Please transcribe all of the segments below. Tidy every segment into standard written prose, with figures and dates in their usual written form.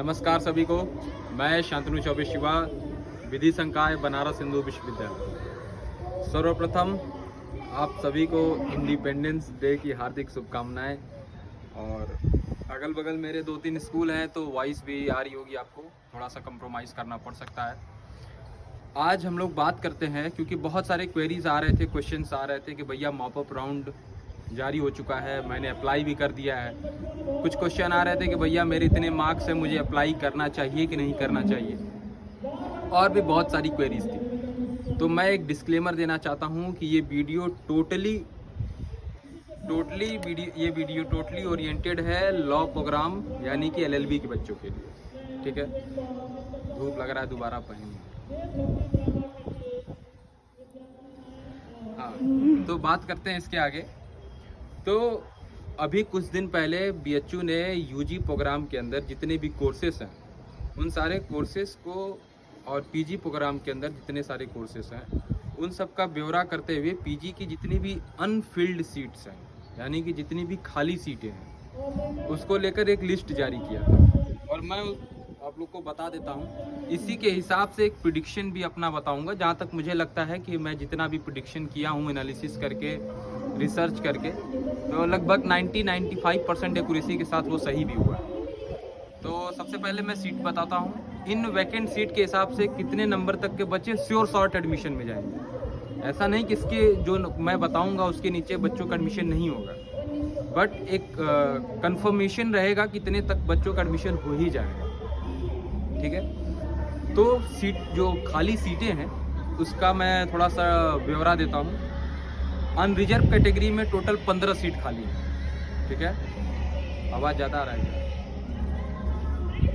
नमस्कार सभी को। मैं शांतनु चौबे शिवा, विधि संकाय बनारस हिंदू विश्वविद्यालय। सर्वप्रथम आप सभी को इंडिपेंडेंस डे की हार्दिक शुभकामनाएं। और अगल बगल मेरे 2-3 स्कूल हैं तो वॉइस भी आ रही होगी, आपको थोड़ा सा कंप्रोमाइज़ करना पड़ सकता है। आज हम लोग बात करते हैं क्योंकि बहुत सारे क्वेरीज आ रहे थे, क्वेश्चंस आ रहे थे कि भैया मॉपअप राउंड जारी हो चुका है, मैंने अप्लाई भी कर दिया है। कुछ क्वेश्चन आ रहे थे कि भैया मेरे इतने मार्क्स हैं, मुझे अप्लाई करना चाहिए कि नहीं करना चाहिए, और भी बहुत सारी क्वेरीज थी। तो मैं एक डिस्क्लेमर देना चाहता हूं कि ये वीडियो टोटली ओरिएंटेड है लॉ प्रोग्राम यानी कि LLB के बच्चों के लिए। ठीक है, धूप लग रहा है, दोबारा पहनिए। हाँ, तो बात करते हैं इसके आगे। तो अभी कुछ दिन पहले BHU ने UG प्रोग्राम के अंदर जितने भी कोर्सेस हैं उन सारे कोर्सेस को, और PG प्रोग्राम के अंदर जितने सारे कोर्सेस हैं उन सब का ब्यौरा करते हुए PG की जितनी भी अनफिल्ड सीट्स हैं यानी कि जितनी भी खाली सीटें हैं उसको लेकर एक लिस्ट जारी किया था। और मैं आप लोग को बता देता हूँ, इसी के हिसाब से एक प्रेडिक्शन भी अपना बताऊँगा। जहाँ तक मुझे लगता है कि मैं जितना भी प्रेडिक्शन किया हूँ एनालिसिस करके, रिसर्च करके, तो लगभग 90-95% एक्यूरेसी के साथ वो सही भी हुआ है। तो सबसे पहले मैं सीट बताता हूँ। इन वैकेंट सीट के हिसाब से कितने नंबर तक के बच्चे श्योर शॉर्ट एडमिशन में जाएंगे। ऐसा नहीं कि इसके जो मैं बताऊंगा उसके नीचे बच्चों का एडमिशन नहीं होगा, बट एक कंफर्मेशन रहेगा कितने तक बच्चों का एडमिशन हो ही जाएगा। ठीक है, तो सीट जो खाली सीटें हैं उसका मैं थोड़ा सा ब्यौरा देता हूँ। अनरिजर्व कैटेगरी में टोटल 15 सीट खाली है। ठीक है, आवाज़ ज़्यादा आ रहा है।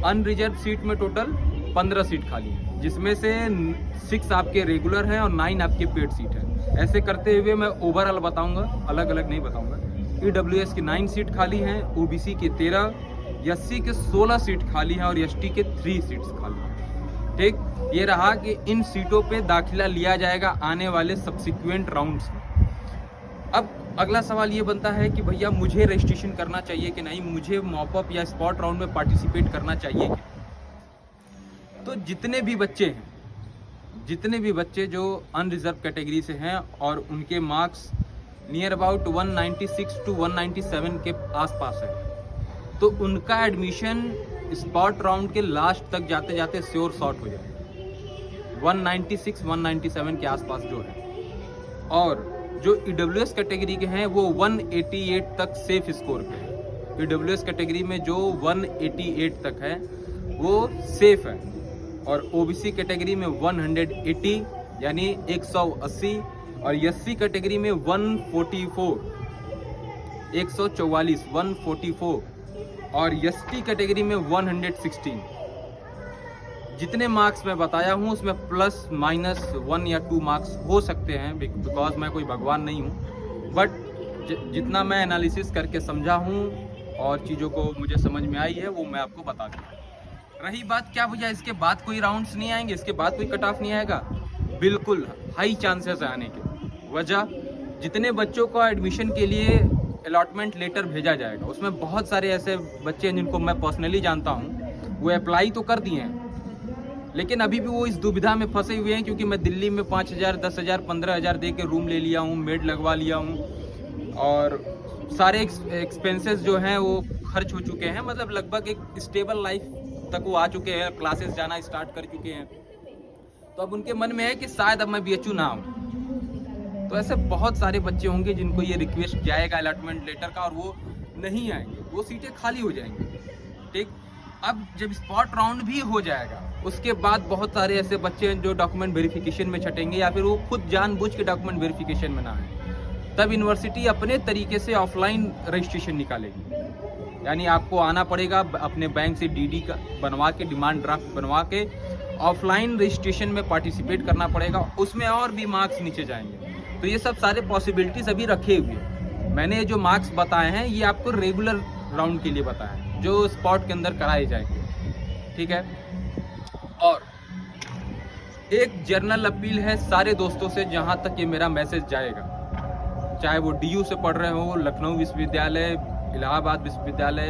अनरिजर्व सीट में टोटल 15 सीट खाली है, जिसमें से 6 आपके रेगुलर हैं और 9 आपके पेड सीट हैं। ऐसे करते हुए मैं ओवरऑल बताऊंगा, अलग अलग नहीं बताऊंगा। EWS की 9 सीट खाली हैं, OBC के 13, SC के 16 सीट खाली हैं और ST के 3 सीट्स खाली हैं। ठीक, ये रहा कि इन सीटों पे दाखिला लिया जाएगा आने वाले सब्सिक्वेंट राउंड्स में। अब अगला सवाल ये बनता है कि भैया मुझे रजिस्ट्रेशन करना चाहिए कि नहीं, मुझे मॉपअप या स्पॉट राउंड में पार्टिसिपेट करना चाहिए कि? तो जितने भी बच्चे जो अनरिजर्व कैटेगरी से हैं और उनके मार्क्स नियर अबाउट 196 to 197 के आसपास है, तो उनका एडमिशन स्पॉट राउंड के लास्ट तक जाते जाते श्योर शॉर्ट हो जाएगा 196-197 के आसपास जो है। और जो EWS कैटेगरी के हैं वो 188 तक सेफ स्कोर पे है। EWS कैटेगरी में जो 188 तक है वो सेफ है, और OBC कैटेगरी में 180 यानी 180, और SC कैटेगरी में 144 144, और ST कैटेगरी में 116। जितने मार्क्स मैं बताया हूँ उसमें प्लस माइनस 1 या 2 मार्क्स हो सकते हैं, बिकॉज मैं कोई भगवान नहीं हूँ, बट जितना मैं एनालिसिस करके समझा हूँ और चीज़ों को मुझे समझ में आई है वो मैं आपको बता दूँ। रही बात क्या भैया इसके बाद कोई राउंड्स नहीं आएंगे, इसके बाद कोई कट ऑफ नहीं आएगा, बिल्कुल हाई चांसेस है आने के। वजह, जितने बच्चों को एडमिशन के लिए अलॉटमेंट लेटर भेजा जाएगा उसमें बहुत सारे ऐसे बच्चे हैं जिनको मैं पर्सनली जानता हूँ, वो अप्लाई तो कर दिए हैं लेकिन अभी भी वो इस दुविधा में फंसे हुए हैं क्योंकि मैं दिल्ली में 5,000, 10,000, 15,000 दे के रूम ले लिया हूँ, मेड लगवा लिया हूँ, और सारे एक्सपेंसेस जो हैं वो खर्च हो चुके हैं। मतलब लगभग एक स्टेबल लाइफ तक वो आ चुके हैं, क्लासेस जाना स्टार्ट कर चुके हैं। तो अब उनके मन में है कि शायद अब मैं BHU ना आऊँ। तो ऐसे बहुत सारे बच्चे होंगे जिनको ये रिक्वेस्ट जाएगा अलॉटमेंट लेटर का और वो नहीं आएंगे, वो सीटें खाली हो जाएंगी। ठीक, अब जब स्पॉट राउंड भी हो जाएगा उसके बाद बहुत सारे ऐसे बच्चे हैं जो डॉक्यूमेंट वेरिफिकेशन में छटेंगे या फिर वो खुद जानबूझ के डॉक्यूमेंट वेरिफिकेशन में ना आए। तब यूनिवर्सिटी अपने तरीके से ऑफलाइन रजिस्ट्रेशन निकालेगी, यानी आपको आना पड़ेगा अपने बैंक से DD का बनवा के, डिमांड ड्राफ्ट बनवा के ऑफलाइन रजिस्ट्रेशन में पार्टिसिपेट करना पड़ेगा, उसमें और भी मार्क्स नीचे जाएंगे। तो ये सब सारे पॉसिबिलिटीज अभी रखे हुए हैं। मैंने जो मार्क्स बताए हैं ये आपको रेगुलर राउंड के लिए बताया है जो स्पॉट के अंदर कराए जाएंगे। ठीक है, और एक जर्नल अपील है सारे दोस्तों से, जहां तक ये मेरा मैसेज जाएगा, चाहे वो DU से पढ़ रहे हो, लखनऊ विश्वविद्यालय, इलाहाबाद विश्वविद्यालय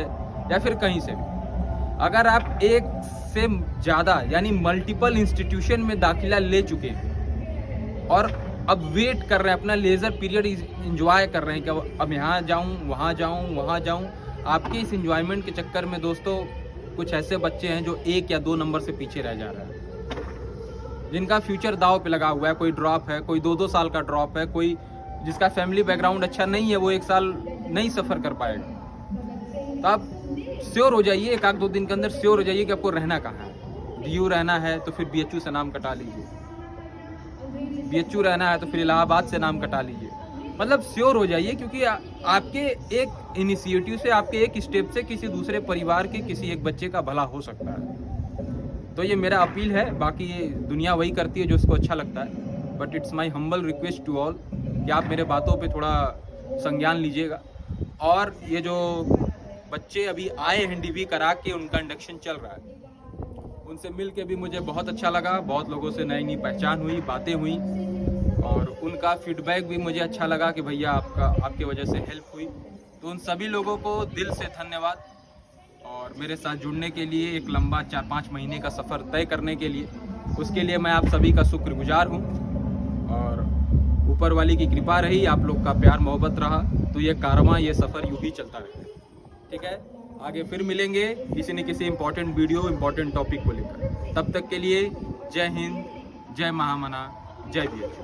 या फिर कहीं से भी, अगर आप एक से ज़्यादा यानी मल्टीपल इंस्टीट्यूशन में दाखिला ले चुके हैं और अब वेट कर रहे हैं, अपना लेज़र पीरियड इंजॉय कर रहे हैं कि अब यहाँ जाऊँ, वहाँ जाऊँ, वहाँ जाऊँ, आपके इस इंजॉयमेंट के चक्कर में दोस्तों कुछ ऐसे बच्चे हैं जो 1 या 2 नंबर से पीछे रह जा रहे हैं, जिनका फ्यूचर दांव पे लगा हुआ है। कोई ड्रॉप है, कोई 2-2 साल का ड्रॉप है, कोई जिसका फैमिली बैकग्राउंड अच्छा नहीं है, वो 1 साल नहीं सफ़र कर पाएगा। तो आप श्योर हो जाइए, 1-2 दिन के अंदर श्योर हो जाइए कि आपको रहना कहाँ है। डीयू रहना है तो फिर BHU से नाम कटा लीजिए, BHU रहना है तो फिर इलाहाबाद से नाम कटा लीजिए। मतलब श्योर हो जाइए, क्योंकि आपके एक इनिशिएटिव से, आपके एक स्टेप से किसी दूसरे परिवार के किसी एक बच्चे का भला हो सकता है। तो ये मेरा अपील है, बाकी ये दुनिया वही करती है जो उसको अच्छा लगता है। But it's my humble request to all कि आप मेरे बातों पे थोड़ा संज्ञान लीजिएगा। और ये जो बच्चे अभी आए हैं DV करा के, उनका इंडक्शन चल रहा है, उनसे मिल के भी मुझे बहुत अच्छा लगा। बहुत लोगों से नई नई पहचान हुई, बातें हुई, और उनका फीडबैक भी मुझे अच्छा लगा कि भैया आपके वजह से हेल्प हुई। तो उन सभी लोगों को दिल से धन्यवाद, और मेरे साथ जुड़ने के लिए, एक लंबा 4-5 महीने का सफ़र तय करने के लिए, उसके लिए मैं आप सभी का शुक्रगुजार हूँ। और ऊपर वाली की कृपा रही, आप लोग का प्यार मोहब्बत रहा, तो ये कारवां, ये सफ़र यूँ ही चलता रहे। ठीक है, आगे फिर मिलेंगे किसी न किसी इम्पोर्टेंट वीडियो, इम्पोर्टेंट टॉपिक को लेकर। तब तक के लिए जय हिंद, जय महामना, जय BHU।